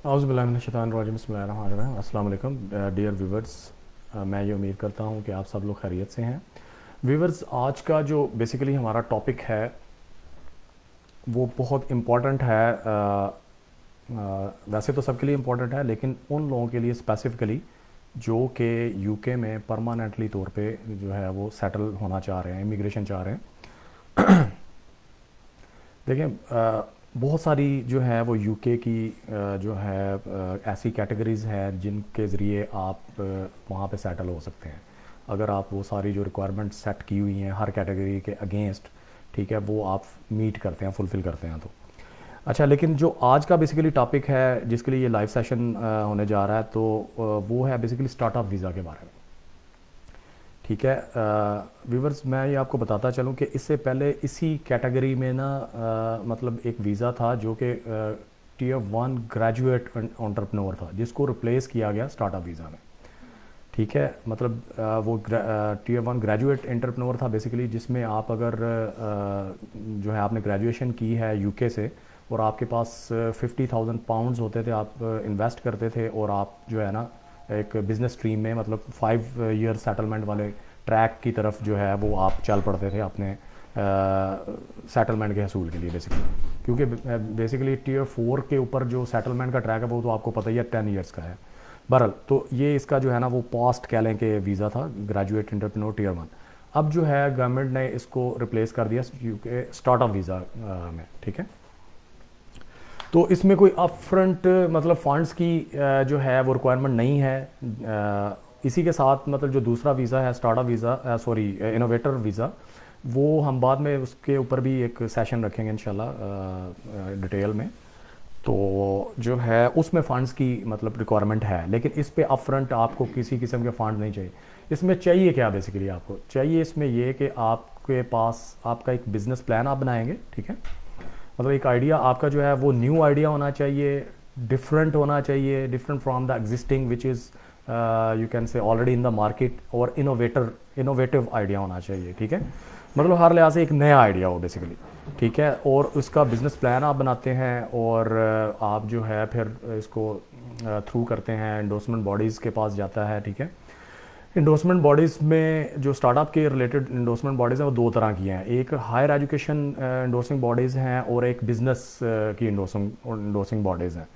औज़ुबिल्लाहिमिनश्शैतानिर्रजीम बिस्मिल्लाहिर्रहमानिर्रहीम। अस्सलाम वालेकुम डियर व्यूवर्स, मैं ये उम्मीद करता हूँ कि आप सब लोग खैरियत से हैं। व्यूवर्स, आज का जो बेसिकली हमारा टॉपिक है वो बहुत इम्पॉर्टेंट है। वैसे तो सबके लिए इम्पॉर्टेंट है, लेकिन उन लोगों के लिए स्पेसिफ़िकली जो कि यूके में परमानेंटली तौर पे जो है वो सेटल होना चाह रहे हैं, इमिग्रेशन चाह रहे हैं। देखिए, बहुत सारी जो है वो यूके की जो है ऐसी कैटेगरीज़ हैं जिनके ज़रिए आप वहाँ पे सेटल हो सकते हैं, अगर आप वो सारी जो रिक्वायरमेंट सेट की हुई हैं हर कैटेगरी के अगेंस्ट, ठीक है, वो आप मीट करते हैं, फुलफ़िल करते हैं। तो अच्छा, लेकिन जो आज का बेसिकली टॉपिक है जिसके लिए ये लाइव सेशन होने जा रहा है, तो वो है बेसिकली स्टार्टअप वीज़ा के बारे में। ठीक है व्यूवर्स, मैं ये आपको बताता चलूँ कि इससे पहले इसी कैटेगरी में ना मतलब एक वीज़ा था जो कि टीयर 1 ग्रेजुएट एंटरप्रेन्योर था, जिसको रिप्लेस किया गया स्टार्टअप वीज़ा में। ठीक है, मतलब वो टीयर 1 ग्रेजुएट एंटरप्रेन्योर था बेसिकली, जिसमें आप अगर जो है आपने ग्रेजुएशन की है यूके से और आपके पास 50,000 पाउंड्स होते थे, आप इन्वेस्ट करते थे और आप जो है ना एक बिज़नेस स्ट्रीम में, मतलब 5 ईयर सेटलमेंट वाले ट्रैक की तरफ जो है वो आप चल पड़ते थे अपने सेटलमेंट के हसूल के लिए बेसिकली। क्योंकि बेसिकली टीयर 4 के ऊपर जो सेटलमेंट का ट्रैक है वो तो आपको पता ही है 10 ईयर्स का है। बहरहाल, तो ये इसका जो है ना वो पास्ट कह लें कि वीज़ा था ग्रेजुएट एंटरप्रेन्योर टीयर 1। अब जो है गवर्नमेंट ने इसको रिप्लेस कर दिया यूके स्टार्टअप वीज़ा में। ठीक है, तो इसमें कोई अप फ्रंट मतलब फंड्स की जो है वो रिक्वायरमेंट नहीं है। इसी के साथ मतलब जो दूसरा वीज़ा है startup visa, sorry innovator visa, वो हम बाद में उसके ऊपर भी एक सेशन रखेंगे इंशाल्लाह डिटेल में। तो जो है उसमें फ़ंड्स की मतलब रिक्वायरमेंट है, लेकिन इस पे अप फ्रंट आपको किसी किस्म के फ़ंड नहीं चाहिए। इसमें चाहिए क्या बेसिकली, आपको चाहिए इसमें ये कि आपके पास आपका एक बिज़नेस प्लान आप बनाएंगे। ठीक है, मतलब एक आइडिया आपका जो है वो न्यू आइडिया होना चाहिए, डिफरेंट होना चाहिए, different from the existing which is you can से ऑलरेडी इन द मार्केट, और इनोवेटिव आइडिया होना चाहिए। ठीक है, मतलब हर लिहाज से एक नया आइडिया हो बेसिकली। ठीक है, और उसका बिज़नेस प्लान आप बनाते हैं और आप जो है फिर इसको थ्रू करते हैं, एंडोर्समेंट बॉडीज़ के पास जाता है। ठीक है, इंडोर्समेंट बॉडीज़ में जो स्टार्टअप के रिलेटेड इंडोर्समेंट बॉडीज़ हैं वो दो तरह की हैं, एक हायर एजुकेशन इंडोर्सिंग बॉडीज़ हैं और एक बिज़नेस की इंडोर्सिंग बॉडीज़ हैं।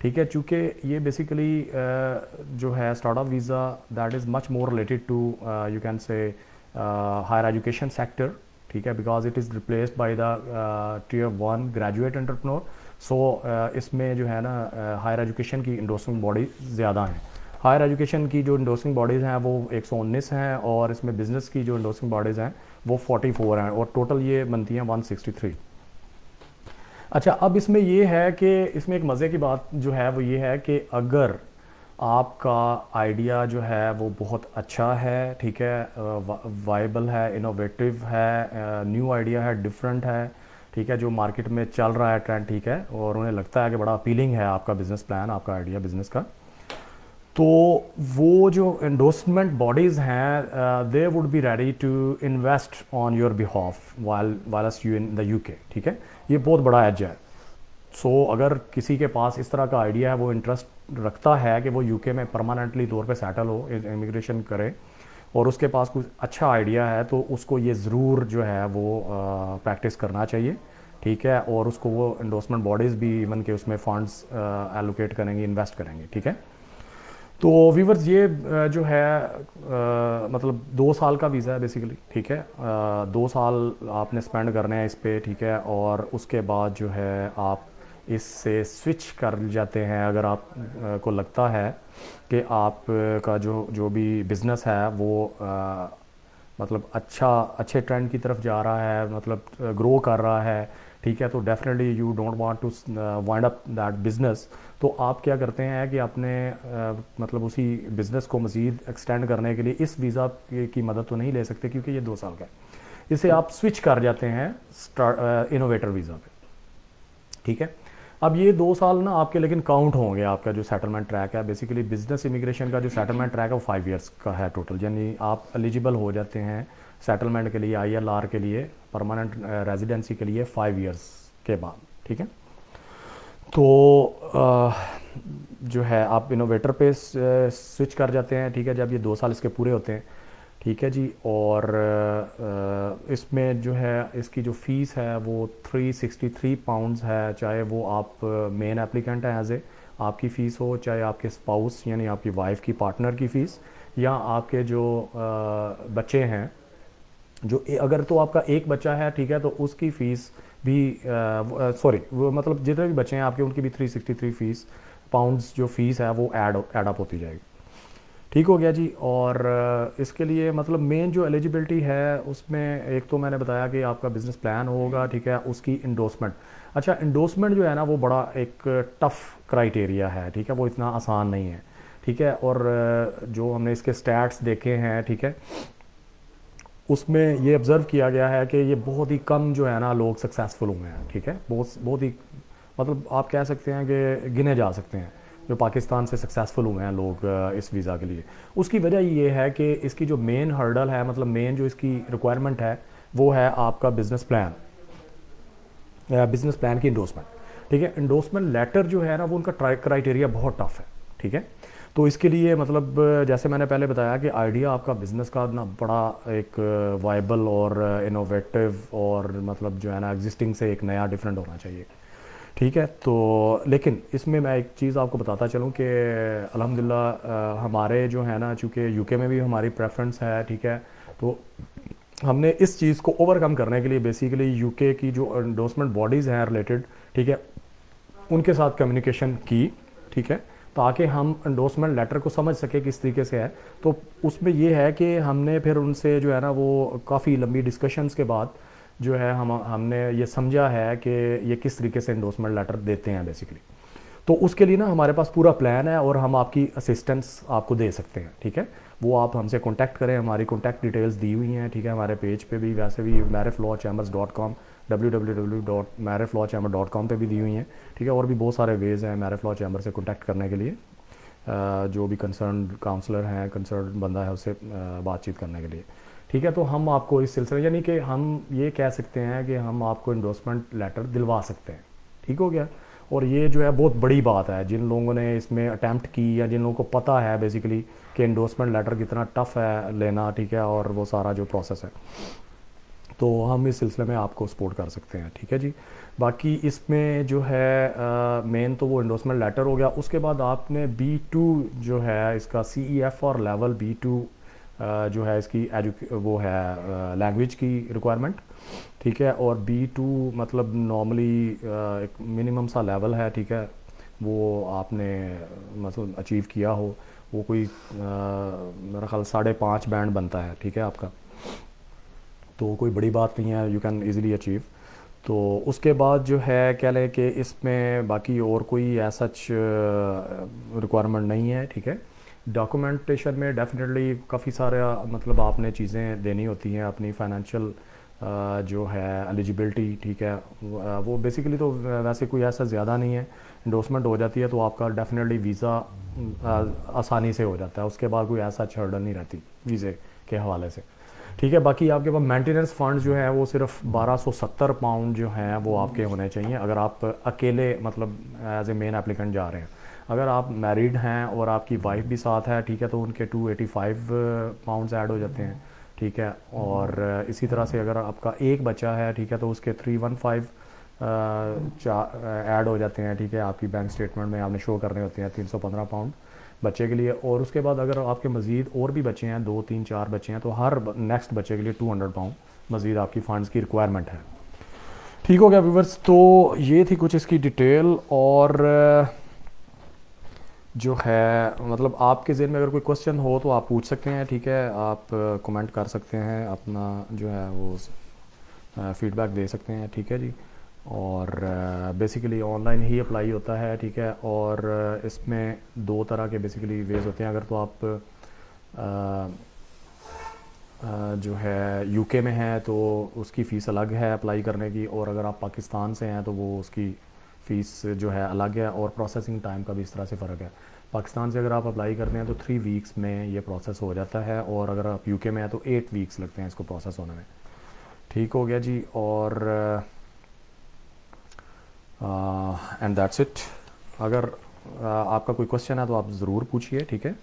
ठीक है, चूँकि ये बेसिकली जो है startup visa that is much more related to you can say higher education sector. ठीक है, because it is replaced by the tier 1 graduate entrepreneur. So इसमें जो है ना हायर एजुकेशन की इंडोर्सिंग बॉडी ज़्यादा हैं। हायर एजुकेशन की जो इंडोर्सिंग बॉडीज़ हैं वो 119 हैं, और इसमें बिज़नेस की जो इंडोर्सिंग बॉडीज़ हैं वो 44 हैं, और टोटल ये बनती हैं 163। अच्छा, अब इसमें ये है कि इसमें एक मज़े की बात जो है वो ये है कि अगर आपका आइडिया जो है वो बहुत अच्छा है, ठीक है, वाइबल है, इनोवेटिव है, न्यू आइडिया है, डिफरेंट है, ठीक है, जो मार्केट में चल रहा है ट्रेंड, ठीक है, और उन्हें लगता है कि बड़ा अपीलिंग है आपका बिज़नेस प्लान, आपका आइडिया बिज़नेस का, तो वो जो एंडोर्समेंट बॉडीज़ हैं they would be ready to invest on your behalf whiles you in the UK. ठीक है, ये बहुत बड़ा एज है। सो अगर किसी के पास इस तरह का आइडिया है, वो इंटरेस्ट रखता है कि वो यूके में परमानेंटली तौर पे सेटल हो, इमिग्रेशन करे, और उसके पास कुछ अच्छा आइडिया है, तो उसको ये ज़रूर जो है वो प्रैक्टिस करना चाहिए। ठीक है, और उसको वो एंडोर्समेंट बॉडीज़ भी इवन के उसमें फ़ंड्स एलोकेट करेंगे, इन्वेस्ट करेंगे। ठीक है, तो व्यूवर्स ये जो है मतलब 2 साल का वीज़ा है बेसिकली। ठीक है, 2 साल आपने स्पेंड करने हैं इस पर। ठीक है, और उसके बाद जो है आप इससे स्विच कर जाते हैं अगर आप को लगता है कि आप का जो जो भी बिज़नेस है वो मतलब अच्छे ट्रेंड की तरफ जा रहा है, मतलब ग्रो कर रहा है। ठीक है, तो definitely you don't want to wind up that business. तो आप क्या करते हैं कि अपने मतलब उसी बिज़नेस को मज़ीद एक्सटेंड करने के लिए इस वीज़ा की मदद तो नहीं ले सकते क्योंकि ये 2 साल का है, इसे आप स्विच कर जाते हैं इनोवेटर वीज़ा पे। ठीक है, अब ये 2 साल ना आपके लेकिन काउंट होंगे, आपका जो सेटलमेंट ट्रैक है बेसिकली बिजनेस इमिग्रेशन का जो सेटलमेंट ट्रैक है वो 5 ईयर्स का है टोटल, यानी आप एलिजिबल हो जाते हैं सेटलमेंट के लिए, ILR के लिए, परमानेंट रेजिडेंसी के लिए 5 ईयर्स के बाद। ठीक है, तो जो है आप इनोवेटर पे स्विच कर जाते हैं, ठीक है, जब ये 2 साल इसके पूरे होते हैं, ठीक है जी। और इसमें जो है इसकी जो फ़ीस है वो 363 पाउंड्स है, चाहे वो आप मेन एप्लीकेंट हैं एज ए आपकी फ़ीस हो, चाहे आपके स्पाउस यानी आपकी वाइफ की पार्टनर की फ़ीस, या आपके जो बच्चे हैं, जो अगर तो आपका एक बच्चा है, ठीक है, तो उसकी फ़ीस भी सॉरी वो मतलब जितने भी बच्चे हैं आपके उनकी भी 363 फ़ीस पाउंड्स जो फ़ीस है वो ऐड अप होती जाएगी। ठीक हो गया जी। और इसके लिए मतलब मेन जो एलिजिबिलिटी है उसमें एक तो मैंने बताया कि आपका बिज़नेस प्लान होगा, ठीक है, उसकी इंडोर्समेंट। अच्छा, इंडोर्समेंट जो है ना वो बड़ा एक टफ़ क्राइटेरिया है, ठीक है, वो इतना आसान नहीं है, ठीक है। और जो हमने इसके स्टैट्स देखे हैं, ठीक है, उसमें ये ऑब्ज़र्व किया गया है कि ये बहुत ही कम जो है ना लोग सक्सेसफुल हुए हैं, ठीक है, बहुत बहुत ही मतलब आप कह सकते हैं कि गिने जा सकते हैं जो पाकिस्तान से सक्सेसफुल हुए हैं लोग इस वीज़ा के लिए। उसकी वजह ये है कि इसकी जो मेन हर्डल है, मतलब मेन जो इसकी रिक्वायरमेंट है वो है आपका बिज़नेस प्लान की इंडोर्समेंट, ठीक है। इंडोर्समेंट लेटर जो है ना वो उनका क्राइटेरिया बहुत टफ है, ठीक है। तो इसके लिए मतलब जैसे मैंने पहले बताया कि आइडिया आपका बिज़नेस का ना बड़ा एक वाइबल और इनोवेटिव और मतलब जो है ना एग्जिस्टिंग से एक नया डिफरेंट होना चाहिए, ठीक है। तो लेकिन इसमें मैं एक चीज़ आपको बताता चलूँ कि अल्हम्दुलिल्लाह हमारे जो है ना, चूँकि यूके में भी हमारी प्रेफरेंस है, ठीक है, तो हमने इस चीज़ को ओवरकम करने के लिए बेसिकली यूके की जो एंडोर्समेंट बॉडीज़ हैं रिलेटेड, ठीक है, उनके साथ कम्युनिकेशन की, ठीक है, ताकि हम एंडोर्समेंट लेटर को समझ सके किस तरीके से है। तो उसमें ये है कि हमने फिर उनसे जो है ना वो काफ़ी लंबी डिस्कशंस के बाद जो है हमने ये समझा है कि ये किस तरीके से एंडोर्समेंट लेटर देते हैं बेसिकली। तो उसके लिए ना हमारे पास पूरा प्लान है और हम आपकी असिस्टेंस आपको दे सकते हैं, ठीक है। वो आप हमसे कांटेक्ट करें, हमारी कांटेक्ट डिटेल्स दी हुई हैं, ठीक है, हमारे पेज पे भी, वैसे भी mariflawchambers.com www.mariflawchamber.com पे भी दी हुई हैं, ठीक है। और भी बहुत सारे वेज़ हैं मैरिफ लॉ चैम्बर से कांटेक्ट करने के लिए, जो भी कंसर्न काउंसलर हैं, कंसर्न बंदा है उससे बातचीत करने के लिए, ठीक है। तो हम आपको इस सिलसिले यानी कि हम ये कह सकते हैं कि हम आपको इंडोर्समेंट लेटर दिलवा सकते हैं, ठीक हो गया। और ये जो है बहुत बड़ी बात है जिन लोगों ने इसमें अटैम्प्ट की या जिन लोगों को पता है बेसिकली कि इंडोर्समेंट लेटर कितना टफ़ है लेना, ठीक है, और वो सारा जो प्रोसेस है, तो हम इस सिलसिले में आपको सपोर्ट कर सकते हैं, ठीक है जी। बाकी इसमें जो है मेन तो वो इंडोर्समेंट लेटर हो गया। उसके बाद आपने B2 जो है इसका CEF और लेवल B2 जो है इसकी वो है लैंग्वेज की रिक्वायरमेंट, ठीक है। और B2 मतलब नॉर्मली एक मिनिमम सा लेवल है, ठीक है, वो आपने मतलब अचीव किया हो, वो कोई मेरा ख्याल 5.5 बैंड बनता है, ठीक है आपका, तो कोई बड़ी बात नहीं है, यू कैन ईज़िली अचीव। तो उसके बाद जो है कह लें कि इसमें बाकी और कोई ऐसा रिक्वायरमेंट नहीं है, ठीक है। डॉक्यूमेंटेशन में डेफिनेटली काफ़ी सारा मतलब आपने चीज़ें देनी होती हैं, अपनी फाइनेंशियल जो है एलिजिबिलिटी, ठीक है, वो बेसिकली तो वैसे कोई ऐसा ज़्यादा नहीं है। इंडोर्समेंट हो जाती है तो आपका डेफिनेटली वीज़ा आसानी से हो जाता है, उसके बाद कोई ऐसा हर्डल नहीं रहती वीज़े के हवाले से, ठीक है। बाकी आपके पास मेंटेनेंस फंड जो है वो सिर्फ 1270 पाउंड जो हैं वो आपके होने चाहिए अगर आप अकेले मतलब एज ए मेन एप्लीकेंट जा रहे हैं। अगर आप मैरिड हैं और आपकी वाइफ भी साथ है, ठीक है, तो उनके 285 पाउंड्स ऐड हो जाते हैं, ठीक है। और इसी तरह से अगर आपका एक बच्चा है, ठीक है, तो उसके 315 ऐड हो जाते हैं, ठीक है, आपकी बैंक स्टेटमेंट में आपने शो करने होते हैं 315 पाउंड बच्चे के लिए। और उसके बाद अगर आपके मज़ीद और भी बच्चे हैं, 2 3 4 बच्चे हैं, तो हर नेक्स्ट बच्चे के लिए 200 पाउंड मज़ीद आपकी फ़ंड्स की रिक्वायरमेंट है, ठीक हो गया व्यूवर्स। तो ये थी कुछ इसकी डिटेल। और जो है मतलब आपके ज़हन में अगर कोई क्वेश्चन हो तो आप पूछ सकते हैं, ठीक है, आप कमेंट कर सकते हैं, अपना जो है वो फीडबैक दे सकते हैं, ठीक है जी। और बेसिकली ऑनलाइन ही अप्लाई होता है, ठीक है। और इसमें 2 तरह के बेसिकली वेज होते हैं। अगर तो आप जो है यूके में हैं तो उसकी फ़ीस अलग है अप्लाई करने की, और अगर आप पाकिस्तान से हैं तो वो उसकी फ़ीस जो है अलग है, और प्रोसेसिंग टाइम का भी इस तरह से फ़र्क है। पाकिस्तान से अगर आप अप्लाई करते हैं तो 3 वीक्स में ये प्रोसेस हो जाता है, और अगर आप यूके में हैं तो 8 वीक्स लगते हैं इसको प्रोसेस होने में, ठीक हो गया जी। और एंड दैट्स इट। अगर आपका कोई क्वेश्चन है तो आप ज़रूर पूछिए, ठीक है,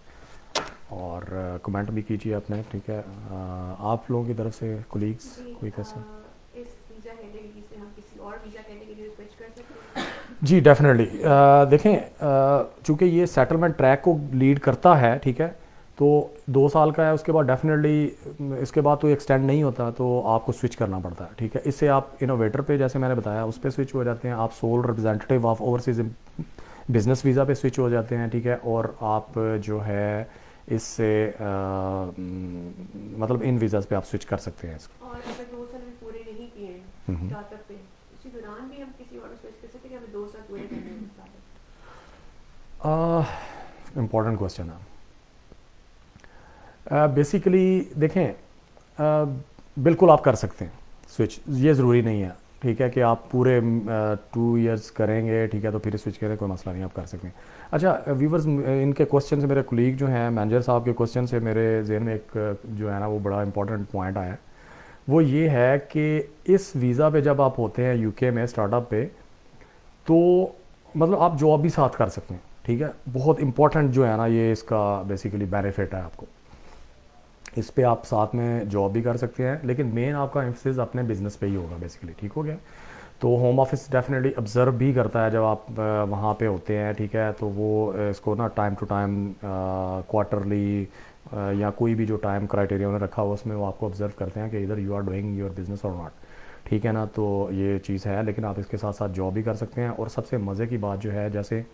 और कमेंट भी कीजिए अपने, ठीक है। आप लोगों की तरफ से कोलीग्स कोई क्वेश्चन? इस वीज़ा कैटेगरी से हम किसी और वीज़ा कैटेगरी में स्विच कर सकते हैं? जी डेफिनेटली। देखें, चूँकि ये सेटलमेंट ट्रैक को लीड करता है, ठीक है, तो 2 साल का है, उसके बाद डेफिनेटली इसके बाद तो एक्सटेंड नहीं होता, तो आपको स्विच करना पड़ता है, ठीक है। इससे आप इनोवेटर पे, जैसे मैंने बताया, उस पर स्विच हो जाते हैं, आप sole representative of overseas business visa पे स्विच हो जाते हैं, ठीक है, और आप जो है इससे मतलब इन वीज़ाज़ पे आप स्विच कर सकते हैं इसको। और अगर 2 साल में पूरे नहीं किए स्टार्टअप पे, उसी दौरान भी हम किसी और स्विच कर सकते हैं, हमें 2 साल पूरे करने हैं स्टार्टअप? इम्पॉर्टेंट क्वेश्चन है। बेसिकली देखें, बिल्कुल आप कर सकते हैं स्विच, ये ज़रूरी नहीं है, ठीक है, कि आप पूरे 2 इयर्स करेंगे, ठीक है, तो फिर स्विच करें, कोई मसला नहीं, आप कर सकते हैं। अच्छा व्यूवर्स, इनके क्वेश्चन से, मेरे कुलीग जो हैं मैनेजर साहब के क्वेश्चन से मेरे जहन में एक जो है ना वो बड़ा इंपॉर्टेंट पॉइंट आया, वो ये है कि इस वीज़ा पे जब आप होते हैं यूके में स्टार्टअप पे, तो मतलब आप जॉब भी साथ कर सकते हैं, ठीक है। बहुत इंपॉर्टेंट जो है ना ये इसका बेसिकली बेनिफिट है आपको, इस पे आप साथ में जॉब भी कर सकते हैं, लेकिन मेन आपका एम्फसिस अपने बिजनेस पे ही होगा बेसिकली, ठीक हो गया। तो होम ऑफिस डेफिनेटली ऑब्ज़र्व भी करता है जब आप वहाँ पे होते हैं, ठीक है, तो वो इसको ना टाइम टू टाइम क्वार्टरली या कोई भी जो टाइम क्राइटेरिया उन्होंने रखा हुआ उसमें वो आपको ऑब्ज़र्व करते हैं कि इधर you are doing your business or not, ठीक है ना। तो ये चीज़ है, लेकिन आप इसके साथ साथ जॉब भी कर सकते हैं। और सबसे मज़े की बात जो है, जैसे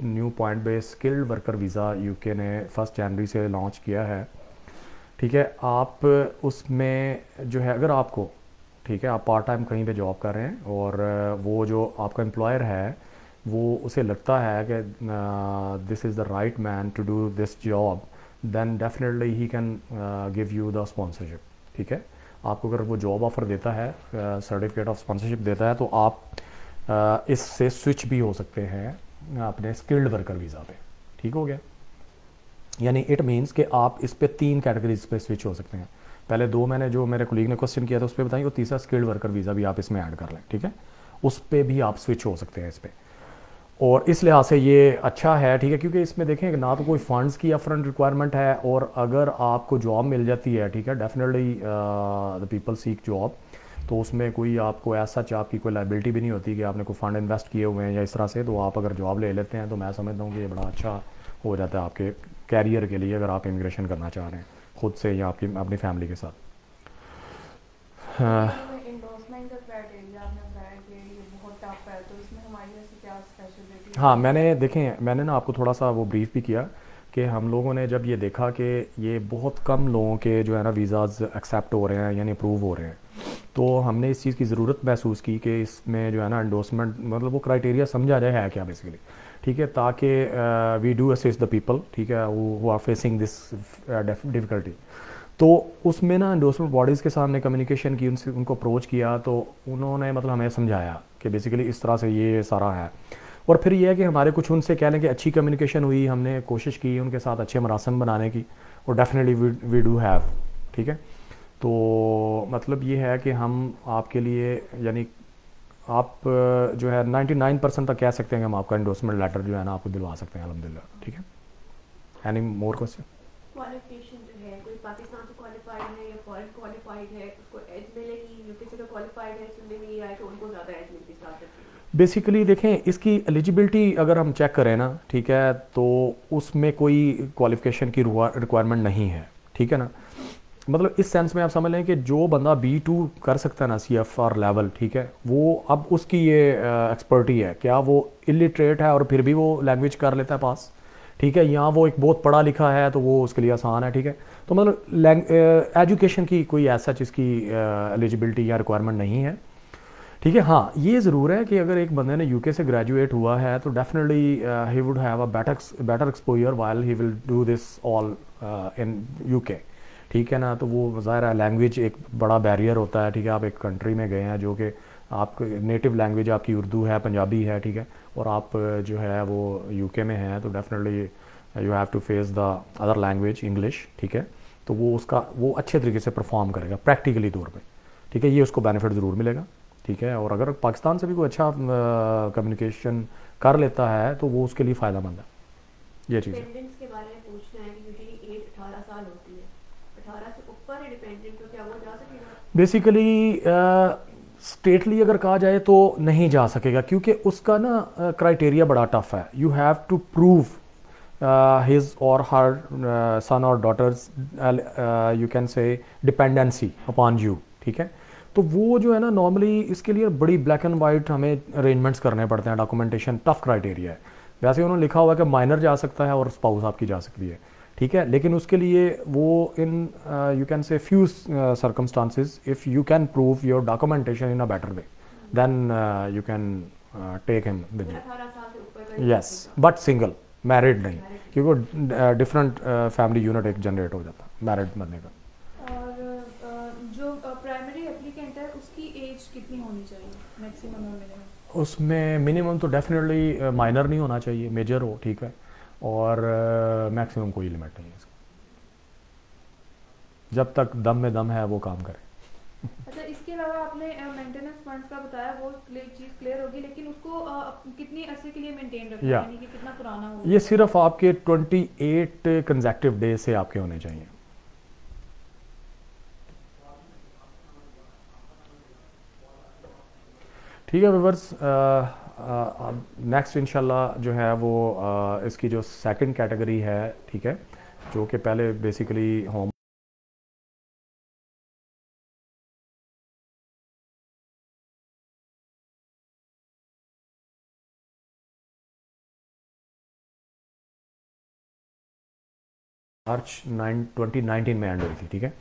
new point based skilled worker visa UK ने 1 जनवरी से लॉन्च किया है, ठीक है। आप उसमें जो है, अगर आपको, ठीक है, आप पार्ट टाइम कहीं पे जॉब कर रहे हैं और वो जो आपका एम्प्लॉयर है वो उसे लगता है कि this is the right man to do this job, then definitely he can give you the sponsorship, ठीक है। आपको अगर वो जॉब ऑफ़र देता है, सर्टिफिकेट ऑफ स्पॉन्सरशिप देता है, तो आप इससे स्विच भी हो सकते हैं अपने स्किल्ड वर्कर वीज़ा पे, ठीक हो गया। यानी इट मीन्स कि आप इस पे 3 कैटेगरीज पे स्विच हो सकते हैं। पहले 2 मैंने जो मेरे कोलीग ने क्वेश्चन किया था उस पर बताएंगे, और तीसरा स्किल्ड वर्कर वीज़ा भी आप इसमें ऐड कर लें, ठीक है, उस पर भी आप स्विच हो सकते हैं इस पर। और इस लिहाज से ये अच्छा है, ठीक है, क्योंकि इसमें देखें ना तो कोई फंड्स की अपफ्रंट रिक्वायरमेंट है, और अगर आपको जॉब मिल जाती है, ठीक है, definitely the people seek job, तो उसमें कोई आपको ऐसा आपकी कोई लाइबिलिटी भी नहीं होती कि आपने कोई फंड इन्वेस्ट किए हुए हैं या इस तरह से, तो आप अगर जॉब ले लेते हैं तो मैं समझता हूँ कि ये बड़ा अच्छा हो जाता है आपके कैरियर के लिए, अगर आप इमिग्रेशन करना चाह रहे हैं खुद से या आपकी अपनी फैमिली के साथ। एंडोर्समेंट का क्राइटेरिया आपने बताया कि ये बहुत टफ है, तो इसमें हमारी ऐसी क्या स्पेशलिटी है? हाँ, मैंने ना आपको थोड़ा सा वो ब्रीफ भी किया कि हम लोगों ने जब ये देखा कि ये बहुत कम लोगों के जो है ना वीज़ाज़ एक्सेप्ट हो रहे हैं यानी अप्रूव हो रहे हैं, तो हमने इस चीज़ की ज़रूरत महसूस की कि इसमें जो है ना एंडोर्समेंट मतलब वो क्राइटेरिया समझा जाए है क्या बेसिकली, ठीक है, ताकि we do assist the people, ठीक है, who are facing this difficulty. तो उसमें ना एंडोर्समेंट बॉडीज़ के सामने कम्युनिकेशन की, उनसे उनको अप्रोच किया, तो उन्होंने मतलब हमें समझाया कि बेसिकली इस तरह से ये सारा है। और फिर ये है कि हमारे कुछ उनसे कह लें कि अच्छी कम्युनिकेशन हुई, हमने कोशिश की उनके साथ अच्छे मरासन बनाने की, और डेफिनेटली वी डू हैव, ठीक है। तो मतलब ये है कि हम आपके लिए, यानी आप जो है 99% तक कह सकते हैं कि हम आपका एंडोर्समेंट लेटर जो है ना आपको दिलवा सकते हैं अल्हम्दुलिल्लाह, ठीक है। Any more question? क्वालिफिकेशन जो है, कोई पाकिस्तान से क्वालिफाइड है या फॉरेन क्वालिफाइड है, उसको एज मिलेगी? यूके से क्वालिफाइड है, सुनने में ये आया कि उनको ज़्यादा एज मिलती स्टार्टअप की। बेसिकली देखें, इसकी एलिजिबिलिटी अगर हम चेक करें ना, ठीक है, तो उसमें कोई क्वालिफिकेशन की रिक्वायरमेंट नहीं है, ठीक है ना। मतलब इस सेंस में आप समझ लें कि जो बंदा B2 कर सकता है ना CFR लेवल, ठीक है, वो अब उसकी ये एक्सपर्टी है, क्या वो इलिटरेट है और फिर भी वो लैंग्वेज कर लेता है पास, ठीक है, या वो एक बहुत पढ़ा लिखा है तो वो उसके लिए आसान है, ठीक है। तो मतलब एजुकेशन की कोई ऐसा चीज़ की एलिजिबिलिटी या रिक्वायरमेंट नहीं है, ठीक है। हाँ, ये ज़रूर है कि अगर एक बंदे ने यूके से ग्रेजुएट हुआ है तो definitely he would have a better exposure while he will do this all in UK, ठीक है ना। तो वो ज़ाहिर है लैंग्वेज एक बड़ा बैरियर होता है, ठीक है। आप एक कंट्री में गए हैं जो कि आप नेटिव लैंग्वेज आपकी उर्दू है, पंजाबी है, ठीक है, और आप जो है वो यूके में हैं, तो definitely you have to face the other language English, ठीक है। तो वो अच्छे तरीके से परफॉर्म करेगा प्रैक्टिकली तौर पे, ठीक है, ये उसको बेनिफिट ज़रूर मिलेगा, ठीक है। और अगर पाकिस्तान से भी कोई अच्छा कम्युनिकेशन कर लेता है तो वो उसके लिए फ़ायदेमंद है, ये चीज़ है। डिपेंडेंट्स के बारे में पूछना है कि यूजुअली एज 18 साल होती है, 18 से ऊपर है डिपेंडेंट, तो क्या वो जा सकेगा? बेसिकली स्टेटली अगर कहा जाए तो नहीं जा सकेगा, क्योंकि उसका ना क्राइटेरिया बड़ा टफ है। You have to prove his or her son or daughters, you can say dependency upon you, ठीक है। तो वो जो है ना नॉर्मली इसके लिए बड़ी ब्लैक एंड वाइट हमें अरेंजमेंट्स करने पड़ते हैं, डॉक्यूमेंटेशन टफ क्राइटेरिया है। वैसे उन्होंने लिखा हुआ है कि माइनर जा सकता है और स्पाउस आपकी जा सकती है, ठीक है, लेकिन उसके लिए वो in you can say few circumstances if you can prove your documentation in a better way then you can take him with you. 18 साल से ऊपर का यस, बट सिंगल, मैरिड नहीं, क्योंकि डिफरेंट फैमिली यूनिट एक जनरेट हो जाता है मैरिड बनने का। और जो प्राइमरी एप्लीकेंट है उसकी एज कितनी होनी चाहिए, मैक्सिमम और मिनिमम? उसमें मिनिमम तो डेफिनेटली माइनर नहीं होना चाहिए, मेजर हो, ठीक है, और मैक्सिमम कोई लिमिट नहीं है इसका, जब तक दम में दम है वो काम करे। अच्छा, इसके अलावा आपने मेंटेनेंस फंड्स का बताया, वो चीज़ क्लियर होगी, लेकिन उसको कितनी अरसे के लिए मेंटेन रखना है, यानी कि कितना पुराना होगा? ये सिर्फ आपके 28 कंसेक्टिव डे से आपके होने चाहिए। ठीक है व्यूअर्स, नेक्स्ट इंशाल्लाह जो है वो इसकी जो सेकंड कैटेगरी है, ठीक है, जो कि पहले बेसिकली होम मार्च 2019 में एंड हुई थी, ठीक है।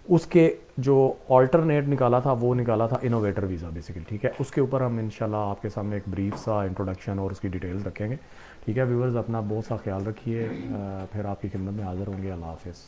उसके जो ऑल्टरनेट निकाला था वो निकाला था इनोवेटर वीज़ा बेसिकली, ठीक है। उसके ऊपर हम इंशाल्लाह आपके सामने एक ब्रीफ सा इंट्रोडक्शन और उसकी डिटेल्स रखेंगे, ठीक है। व्यूअर्स अपना बहुत सा ख्याल रखिए, फिर आपकी खिदमत में हाज़िर होंगे। अल्लाह हाफ़िज़।